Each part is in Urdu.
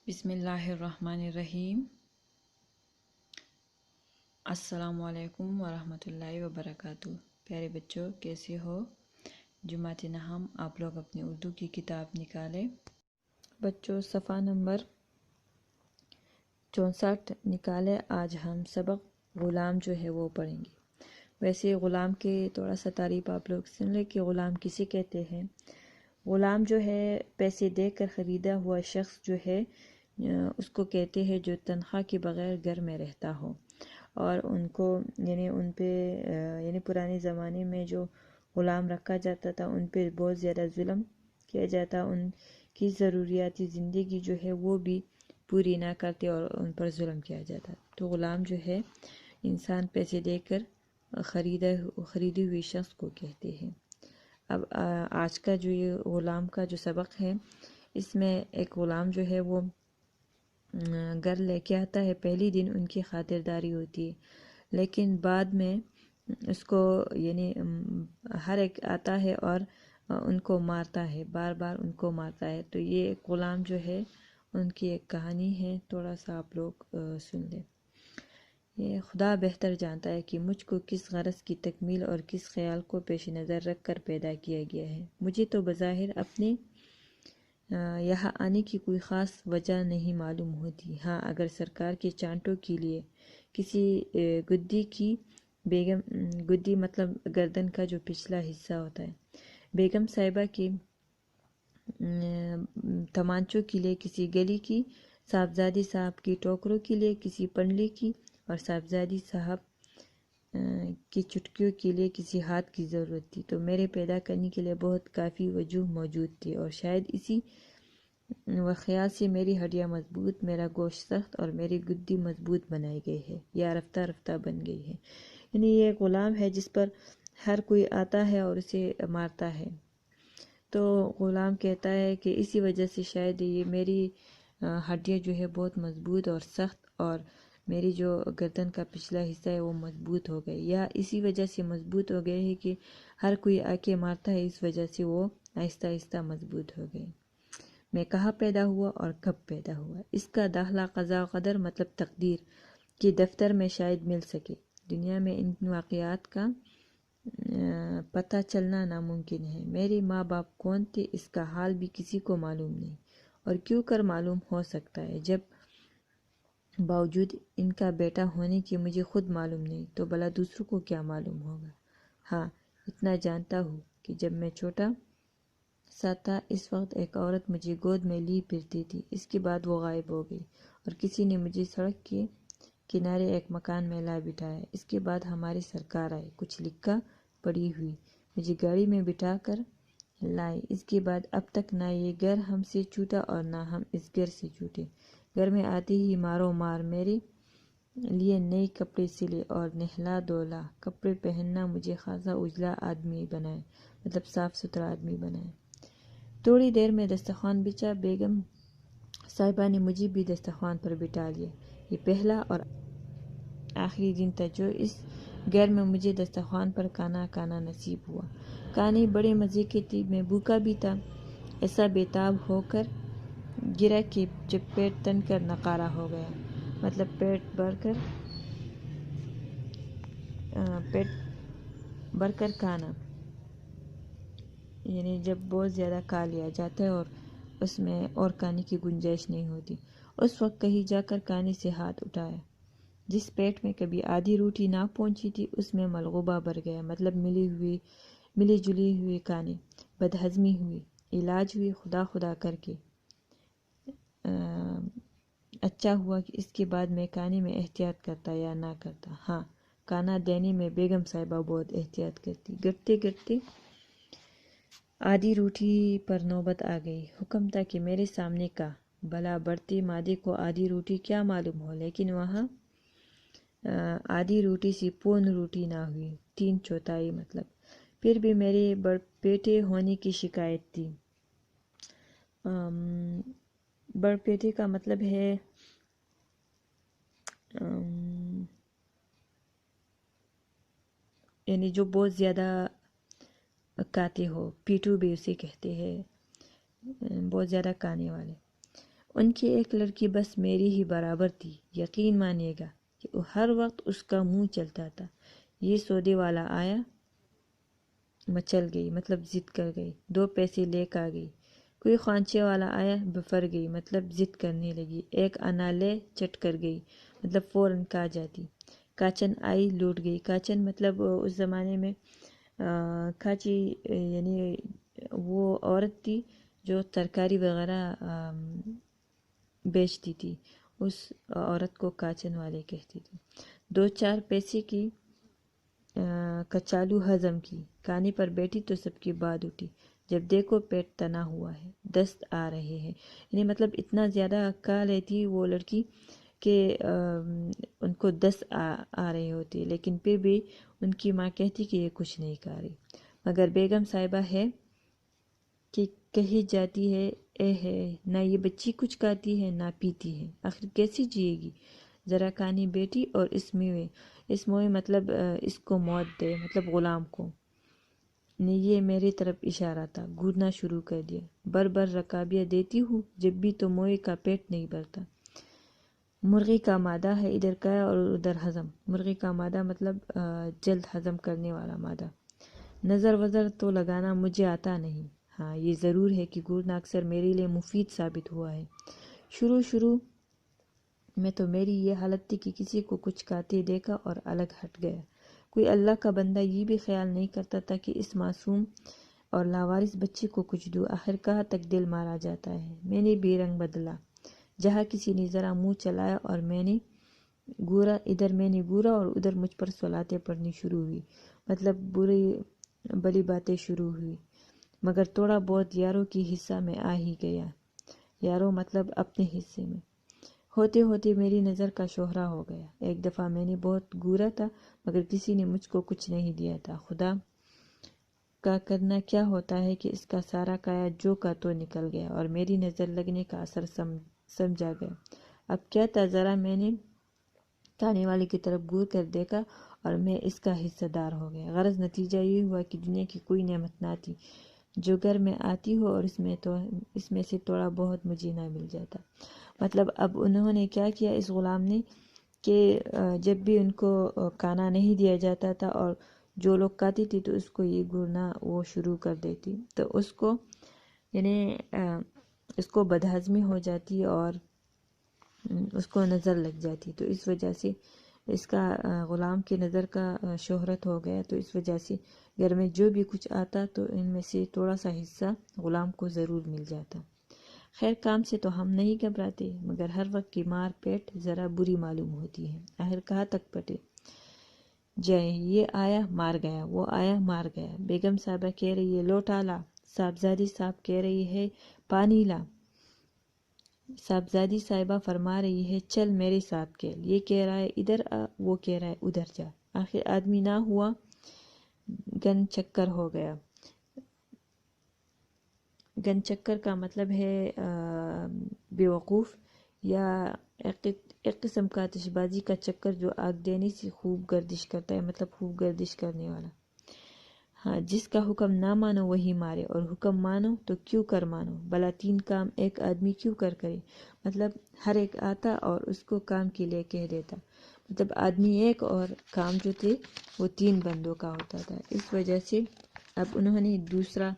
بسم اللہ الرحمن الرحیم۔ السلام علیکم ورحمۃ اللہ وبرکاتہ۔ پیارے بچوں، کیسے ہو؟ جماعت نہم آپ لوگ اپنی اردو کی کتاب نکالیں۔ بچوں صفحہ نمبر 64 نکالے۔ آج ہم سبق غلام جو ہے وہ پڑھیں گے۔ ویسے غلام کے تھوڑا سا تعریف آپ لوگ سن لیں کہ غلام کسے کہتے ہیں۔ غلام جو ہے پیسے دے کر خریدا ہوا شخص جو ہے اس کو کہتے ہیں جو تنخواہ کے بغیر گھر میں رہتا ہو، اور ان کو ان پہ پرانے زمانے میں جو غلام رکھا جاتا تھا ان پہ بہت زیادہ ظلم کیا جاتا، ان کی ضروریاتی زندگی جو ہے وہ بھی پوری نہ کرتے اور ان پر ظلم کیا جاتا۔ تو غلام جو ہے انسان پیسے دے کر خریدی ہوئی شخص کو کہتے ہیں۔ اب آج کا جو یہ غلام کا جو سبق ہے، اس میں ایک غلام جو ہے وہ گھر لے کے آتا ہے۔ پہلی دن ان کی خاطرداری ہوتی ہے، لیکن بعد میں اس کو ہر ایک آتا ہے اور ان کو مارتا ہے، بار بار ان کو مارتا ہے۔ تو یہ غلام جو ہے ان کی ایک کہانی ہے، تھوڑا سا آپ لوگ سن لیں۔ یہ خدا بہتر جانتا ہے کہ مجھ کو کس غرض کی تکمیل اور کس خیال کو پیش نظر رکھ کر پیدا کیا گیا ہے۔ مجھے تو بظاہر اپنے یہاں آنے کی کوئی خاص وجہ نہیں معلوم ہوتی۔ ہاں، اگر سرکار کے چانٹوں کے لیے کسی گدی کی بیگم، گدی مطلب گردن کا جو پچھلا حصہ ہوتا ہے، بیگم صاحبہ کے تمانچوں کے لیے کسی گلی کی، صاحبزادی صاحب کی ٹوکروں کے لیے کسی پنڈلی کی، اور صاحبزادی صاحب کی چٹکیوں کے لیے کسی ہاتھ کی ضرورت تھی، تو میرے پیدا کرنے کے لیے بہت کافی وجوہ موجود تھی، اور شاید اسی خیال سے میری ہڈیاں مضبوط، میرا گوشت سخت اور میری گدی مضبوط بنائی گئی ہے، یا رفتہ رفتہ بن گئی ہے۔ یہ ایک غلام ہے جس پر ہر کوئی آتا ہے اور اسے مارتا ہے۔ تو غلام کہتا ہے کہ اسی وجہ سے شاید یہ میری ہڈیاں جو ہے بہت مضبوط اور سخت، اور میری جو گردن کا پچھلا حصہ ہے وہ مضبوط ہو گئے، یا اسی وجہ سے مضبوط ہو گئے ہے کہ ہر کوئی آ کے مارتا ہے، اس وجہ سے وہ آہستہ آہستہ مضبوط ہو گئے۔ میں کہاں پیدا ہوا اور کب پیدا ہوا، اس کا داخلہ قضاء و قدر مطلب تقدیر کے دفتر میں شاید مل سکے۔ دنیا میں ان واقعات کا پتہ چلنا ناممکن ہے۔ میرے ماں باپ کون تھے اس کا حال بھی کسی کو معلوم نہیں، اور کیوں کر معلوم ہو سکتا ہے جب باوجود ان کا بیٹا ہونے کے مجھے خود معلوم نہیں، تو بھلا دوسروں کو کیا معلوم ہوگا۔ ہاں، اتنا جانتا ہوں کہ جب میں چھوٹا سا تھا اس وقت ایک عورت مجھے گود میں لی پھرتی تھی، اس کے بعد وہ غائب ہو گئی، اور کسی نے مجھے سڑک کے کنارے ایک مکان میں لا بٹھایا۔ اس کے بعد ہمارے سرکار آئے، کچھ لکھا پڑی ہوئی مجھے گاڑی میں بٹھا کر لائے۔ اس کے بعد اب تک نہ یہ گھر ہم سے چھوٹا اور نہ ہم اس گھر سے چھوٹے۔ گھر میں آتے ہی مارو مار میرے لیے نئے کپڑے سلے اور نہلا دھولا۔ کپڑے پہننا مجھے خاصا اجلا آدمی بنائے، مطلب صاف ستھرا آدمی بنائے۔ تھوڑی دیر میں دسترخوان بچھا، بیگم صاحبہ نے مجھے بھی دسترخوان پر بٹھا لیا۔ یہ پہلا اور آخری دن تھا جو اس گھر میں مجھے دسترخوان پر کھانا نصیب ہوا۔ کھانے بڑے مزے کے تھے، میں بھوکا بھی تھا، ایسا بے تاب ہو کر گرا کہ جب پیٹ تن کر نقارہ ہو گیا، مطلب پیٹ بھر کر کھانا، جب بہت زیادہ کھا لیا جاتا ہے اور اس میں اور کھانے کی گنجائش نہیں ہوتی، اس وقت کہیں جا کر کھانے سے ہاتھ اٹھایا۔ جس پیٹ میں کبھی آدھی روٹی نہ پہنچی تھی اس میں ملغوبہ بھر گیا، مطلب ملی جلی ہوئی کھانے، بدہضمی ہوئی، علاج ہوئی، خدا خدا کر کے اچھا ہوا کہ اس کے بعد میں کھانے میں احتیاط کرتا یا نہ کرتا۔ ہاں، کھانا دینے میں بیگم صاحبہ بہت احتیاط کرتی۔ گرتے گرتے آدھی روٹی پر نوبت آ گئی۔ حکم تھا کہ میرے سامنے کا، بھلا بڑھتے معدے کو آدھی روٹی کیا معلوم ہو، لیکن وہاں آدھی روٹی سے پون روٹی نہ ہوئی، 3/4 مطلب۔ پھر بھی میرے بڑپیٹے ہونے کی شکایت تھی۔ بڑپیٹے کا مطلب ہے جو بہت زیادہ کھاتے ہو، پیٹو بھی اسے کہتے ہیں، بہت زیادہ کھانے والے۔ ان کی ایک لڑکی بس میری ہی برابر تھی، یقین مانیے گا کہ ہر وقت اس کا منہ چلتا تھا۔ یہ سودے والا آیا، مچل گئی مطلب ضد کر گئی، 2 پیسے لے کر گئی۔ کوئی خوانچے والا آیا، بفر گئی مطلب ضد کرنے لگی۔ ایک انا لے، چٹ کر گئی مطلب فوراً کھا جاتی۔ کاچن آئی، لوٹ گئی۔ کاچن مطلب اس زمانے میں کھاچی یعنی وہ عورت تھی جو ترکاری وغیرہ بیچتی تھی، اس عورت کو کاچن والے کہتی تھی۔ 2-4 پیسے کی کچالو ہضم کی، کھانے پر بیٹھی تو سب کی بات اٹھی، جب دیکھو پیٹ تنا ہوا ہے، دست آ رہے ہیں، یعنی مطلب اتنا زیادہ کھا لیتی وہ لڑکی کہ ان کو دست آ رہے ہوتے، لیکن پھر بھی ان کی ماں کہتی کہ یہ کچھ نہیں کھا رہی۔ مگر بیگم صاحبہ ہے کہ کہی جاتی ہے، اے ہے نہ یہ بچی کچھ کھاتی ہے نہ پیتی ہے، آخر کیسی جیے گی؟ ذرا کھانے بیٹھی اور اس موئے مطلب اس کو موت دے مطلب غلام کو نے یہ میری طرف اشارہ تھا، گھورنا شروع کر دیا۔ بر رکابیاں دیتی ہوں جب بھی تو موئے کا پیٹ نہیں بھرتا۔ مرغی کا مادہ ہے، ادھر کا اور ادھر ہضم۔ مرغی کا مادہ مطلب جلد ہضم کرنے والا مادہ۔ نظر وزر تو لگانا مجھے آتا نہیں، ہاں یہ ضرور ہے کہ گھورنا اکثر میرے لیے مفید ثابت ہوا ہے۔ شروع میں تو میری یہ حالت تھی کہ کسی کو کچھ کھاتے دیکھا اور الگ ہٹ گیا۔ کوئی اللہ کا بندہ یہ بھی خیال نہیں کرتا تھا کہ اس معصوم اور لاوارث بچے کو کچھ دوں، آخر کہاں تک دل مارا جاتا ہے۔ میں نے بھی رنگ بدلا، جہاں کسی نے ذرا منہ چلایا اور میں نے گورا، اور ادھر مجھ پر صلاتیں پڑھنی شروع ہوئی، مطلب بلی باتیں شروع ہوئی۔ مگر تھوڑا بہت یاروں کی حصہ میں آ ہی گیا، یاروں مطلب اپنے حصے میں۔ ہوتے میری نظر کا شوہرا ہو گیا۔ ایک دفعہ میں نے بہت گورا تھا مگر کسی نے مجھ کو کچھ نہیں دیا تھا۔ خدا کا کرنا کیا ہوتا ہے کہ اس کا سارا کایا جو کا تو نکل گیا اور میری نظر لگنے کا اثر سمجھا گیا۔ اب کیا تھا، ذرا میں نے کھانے والے کی طرف گور کر دیکھا اور میں اس کا حصہ دار ہو گیا۔ غرض نتیجہ یہ ہوا کہ دنیا کی کوئی نعمت نہ تھی جو گھر میں آتی ہو اور اس میں سے تھوڑا بہت مجھے نہ مل جاتا۔ مطلب اب انہوں نے کیا کیا اس غلام نے کہ جب بھی ان کو کھانا نہیں دیا جاتا تھا اور جو لوگ کھاتی تھی تو اس کو یہ گھورنا وہ شروع کر دیتی، تو اس کو یعنی اس کو بدہضمی ہو جاتی اور اس کو نظر لگ جاتی، تو اس وجہ سے اس کا غلام کی نظر کا شہرت ہو گیا، تو اس وجہ سے گھر میں جو بھی کچھ آتا تو ان میں سے تھوڑا سا حصہ غلام کو ضرور مل جاتا۔ خیر کام سے تو ہم نہیں گھبراتے، مگر ہر وقت کی مار پیٹ ذرا بری معلوم ہوتی ہے۔ آخر کہاں تک پٹے جائے، یہ آیا مار گیا، وہ آیا مار گیا۔ بیگم صاحبہ کہہ رہی ہے لوٹا لا، صاحبزادی صاحب کہہ رہی ہے پانی لا، صاحبزادی صاحبہ فرما رہی ہے چل میرے ساتھ کھیل، یہ کہہ رہا ہے ادھر آ، وہ کہہ رہا ہے ادھر جا۔ آخر آدمی نہ ہوا، گن چکر ہو گیا۔ گن چکر کا مطلب ہے بیوقوف یا ایک قسم کا آتش بازی کا چکر جو آگ دینے سے خوب گردش کرتا ہے، مطلب خوب گردش کرنے والا۔ ہاں، جس کا حکم نہ مانو وہی مارے اور حکم مانو تو کیوں کر مانو، بھلا 3 کام ایک آدمی کیوں کرے، مطلب ہر ایک آتا اور اس کو کام کے لیے کہہ دیتا، مطلب آدمی ایک اور کام جو تھے وہ 3 بندوں کا ہوتا تھا۔ اس وجہ سے اب انہوں نے دوسرا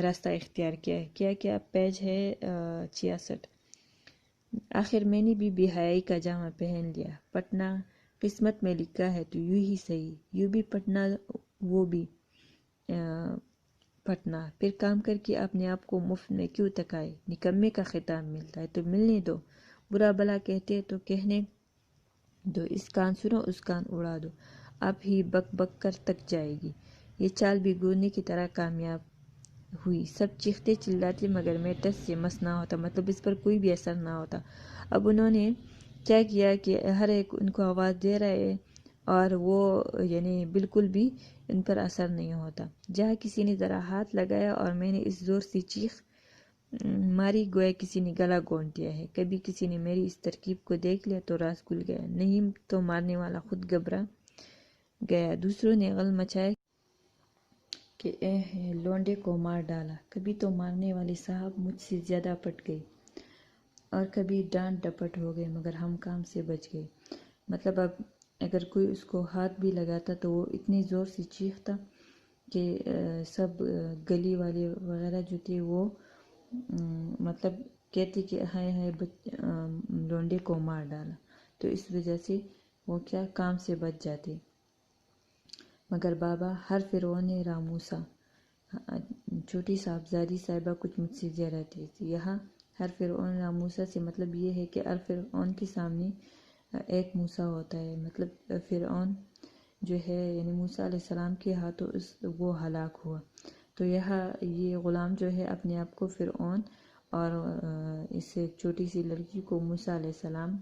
راستہ اختیار کیا ہے۔ کیا پیج ہے 66۔ آخر میں نے بھی بے حیائی کا جامہ پہن لیا، پٹنا قسمت میں لکھا ہے تو یوں ہی صحیح، یوں بھی پٹنا وہ بھی پٹنا، پھر کام کر کے اپنے آپ کو مفت میں کیوں تکائے، نکمے کا خطاب ملتا ہے تو ملنے دو، برا بلا کہتے تو کہنے دو، اس کان سنو اس کان اڑا دو، اب ہی بک بک کر تک جائے گی۔ یہ چال بھی گورنے کی طرح کامیاب ہوئی، سب چیختے چلاتے مگر میں ٹس سے مس نہ ہوتا، مطلب اس پر کوئی بھی اثر نہ ہوتا۔ اب انہوں نے کیا کیا کہ ہر ایک ان کو آواز دے رہا ہے اور وہ یعنی بالکل بھی ان پر اثر نہیں ہوتا۔ جہاں کسی نے ذرا ہاتھ لگایا اور میں نے اس زور سے چیخ ماری گویا کسی نے گلا گھونٹ دیا ہے۔ کبھی کسی نے میری اس ترکیب کو دیکھ لیا تو راز کھل گیا، نہیں تو مارنے والا خود گھبرا گیا۔ دوسروں نے غل مچایا کہ اے ہے لونڈے کو مار ڈالا، کبھی تو مارنے والے صاحب مجھ سے زیادہ پٹ گئے۔ اور کبھی ڈانٹ ڈپٹ ہو گئے مگر ہم کام سے بچ گئے۔ مطلب اب اگر کوئی اس کو ہاتھ بھی لگاتا تو وہ اتنی زور سے چیختا کہ سب گلی والے وغیرہ جو تھے وہ مطلب کہتے کہ ہائے ہائے لونڈے کو مار ڈالا، تو اس وجہ سے وہ کیا کام سے بچ جاتے۔ مگر بابا ہر فرعون راموسا، چھوٹی صاحبزادی صاحبہ کچھ مجھ سے زیادہ تیز تھی۔ یہاں ہر فرعون راموسا سے مطلب یہ ہے کہ ہر فرعون کے سامنے ایک موسیٰ ہوتا ہے، مطلب فرعون جو ہے یعنی موسیٰ علیہ السلام کے ہاتھوں وہ ہلاک ہوا، تو یہ غلام جو ہے اپنے آپ کو فرعون اور اس چھوٹی سی لڑکی کو موسیٰ علیہ السلام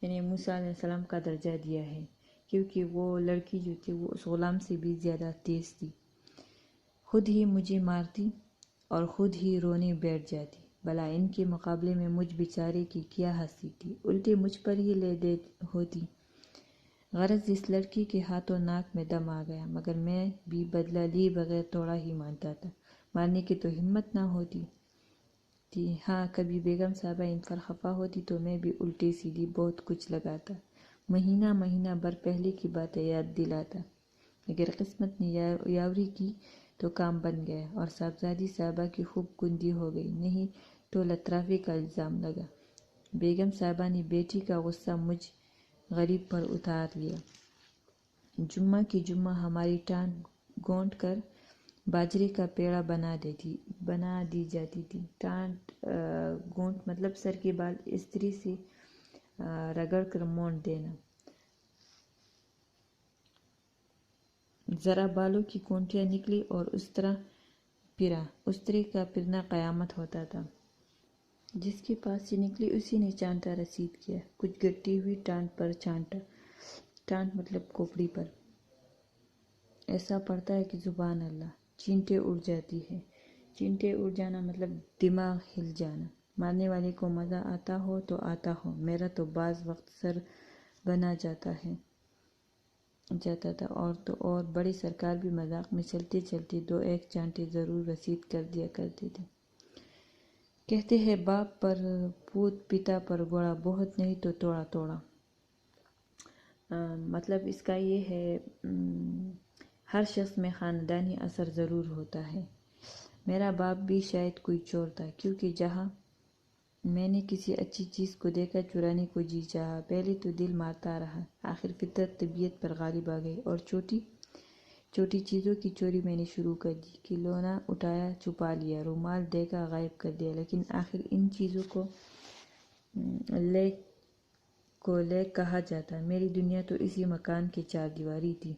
یعنی موسیٰ علیہ السلام کا درجہ دیا ہے، کیونکہ وہ لڑکی جو تھی وہ اس غلام سے بھی زیادہ تیز تھی۔ خود ہی مجھے مارتی اور خود ہی رونے بیٹھ جاتی، بھلا ان کے مقابلے میں مجھ بیچارے کی کیا حیثیت تھی، الٹے مجھ پر ہی لے دے ہوتی۔ غرض اس لڑکی کے ہاتھوں ناک میں دم آ گیا، مگر میں بھی بدلہ لیے بغیر توڑا ہی مانتا تھا، مارنے کی تو ہمت نہ ہوتی تھی۔ ہاں کبھی بیگم صاحبہ ان پر خفا ہوتی تو میں بھی الٹی سیدھی بہت کچھ لگاتا، مہینہ بھر پہلے کی باتیں یاد دلاتا، اگر قسمت نے یاوری کی تو کام بن گیا اور صاحبزادی صاحبہ کی خوب گندی ہو گئی، نہیں تو لطافی کا الزام لگا۔ بیگم صاحبہ نے بیٹی کا غصہ مجھ غریب پر اتار لیا۔ جمعہ کی جمعہ ہماری ٹانٹ گونٹ کر باجرے کا پیڑا بنا دی جاتی تھی۔ ٹانٹ گونٹ مطلب سر کے بال استری سے رگڑ کر مونڈ دینا، ذرا بالوں کی کونٹیاں نکلی اور اس طرح پھرا، اس طرح کا پھرنا قیامت ہوتا تھا، جس کے پاس سے نکلی اسی نے چانٹا رسید کیا، کچھ گٹی ہوئی ٹانٹ پر چانٹا، ٹانٹ مطلب کوپڑی پر ایسا پڑتا ہے کہ سبحان اللہ، چینٹیں اڑ جاتی ہے۔ چینٹیں اڑ جانا مطلب دماغ ہل جانا۔ مارنے والے کو مزہ آتا ہو تو آتا ہو، میرا تو بعض وقت سر بنا جاتا تھا، اور بڑے سرکار بھی مذاق میں چلتے چلتے 2-1 چانٹے ضرور رسید کر دیا کرتے تھے۔ کہتے ہیں باپ پر پوت پتا پر گھوڑا، بہت نہیں تو توڑا۔ مطلب اس کا یہ ہے ہر شخص میں خاندانی اثر ضرور ہوتا ہے۔ میرا باپ بھی شاید کوئی چور تھا، کیونکہ جہاں میں نے کسی اچھی چیز کو دیکھا چرانے کو جی چاہا، پہلے تو دل مارتا رہا، آخر فطرت طبیعت پر غالب آ گئی اور چھوٹی چیزوں کی چوری میں نے شروع کر دی۔ کھلونا اٹھایا چھپا لیا، رومال دیکھا غائب کر دیا، لیکن آخر ان چیزوں کو لے کہا جاتا۔ میری دنیا تو اسی مکان کی 4 دیواری تھی۔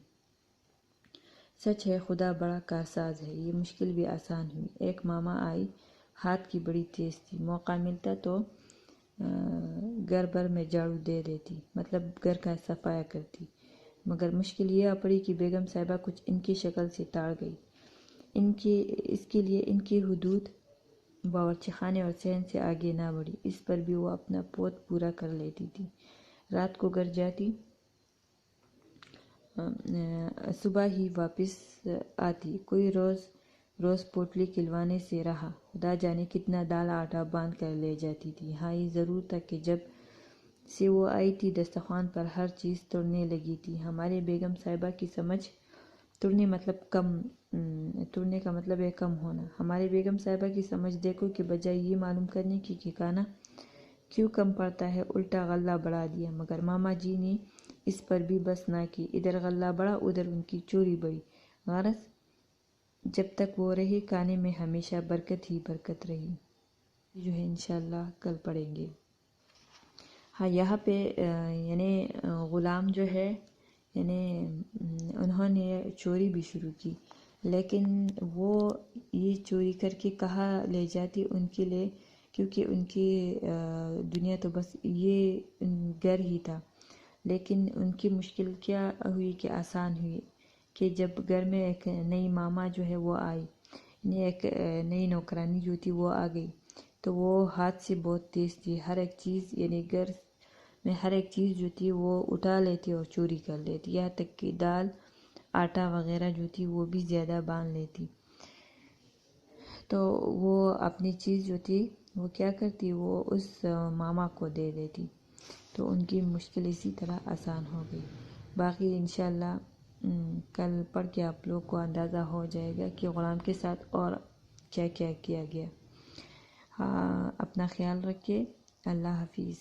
سچ ہے خدا بڑا کارساز ہے، یہ مشکل بھی آسان ہوئی۔ ایک ماما آئی، ہاتھ کی بڑی تیز تھی، موقع ملتا تو گھر بھر میں جھاڑو دے دیتی، مطلب گھر کا صفایا کرتی، مگر مشکل یہ آ پڑی کہ بیگم صاحبہ کچھ ان کی شکل سے ٹاڑ گئی۔ اس کے لیے ان کی حدود باورچی خانے اور صحن سے آگے نہ بڑھی، اس پر بھی وہ اپنا پوت پورا کر لیتی تھی۔ رات کو گھر جاتی، صبح ہی واپس آتی، کوئی روز پوٹلی کھلوانے سے رہا، خدا جانے کتنا دال آٹا باندھ کر لے جاتی تھی۔ ہاں یہ ضرور تھا کہ جب سے وہ آئی تھی دسترخوان پر ہر چیز توڑنے لگی تھی۔ ہمارے بیگم صاحبہ کی سمجھ توڑنے کا مطلب ہے کم ہونا۔ ہمارے بیگم صاحبہ کی سمجھ دیکھو کہ بجائے یہ معلوم کرنے کی کہ کھانا کیوں کم پڑتا ہے، الٹا غلہ بڑھا دیا، مگر ماما جی نے اس پر بھی بس نہ کی، ادھر غلہ بڑھا ادھر ان کی چوری بڑھی۔ غرض جب تک وہ رہی کھانے میں ہمیشہ برکت ہی برکت رہی، جو ہے انشاءاللہ کل پڑھیں گے۔ ہاں یہاں پہ یعنی غلام جو ہے یعنی انہوں نے چوری بھی شروع کی، لیکن وہ یہ چوری کر کے کہاں لے جاتی ان کے لیے، کیونکہ ان کی دنیا تو بس یہ گھر ہی تھا، لیکن ان کی مشکل کیا ہوئی کہ آسان ہوئی کہ جب گھر میں ایک نئی ماما جو ہے وہ آئی، یعنی ایک نئی نوکرانی جو تھی وہ آ گئی، تو وہ ہاتھ سے بہت تیز تھی، ہر ایک چیز یعنی گھر میں ہر ایک چیز جو تھی وہ اٹھا لیتی اور چوری کر لیتی، یہاں تک کہ دال آٹا وغیرہ جو تھی وہ بھی زیادہ باندھ لیتی۔ تو وہ اپنی چیز جو تھی وہ کیا کرتی، وہ اس ماما کو دے دیتی، تو ان کی مشکل اسی طرح آسان ہو گئی۔ باقی انشاءاللہ کل پڑھ کے آپ لوگ کو اندازہ ہو جائے گا کہ غلام کے ساتھ اور کیا کیا کیا گیا۔ اپنا خیال رکھیے، اللہ حافظ۔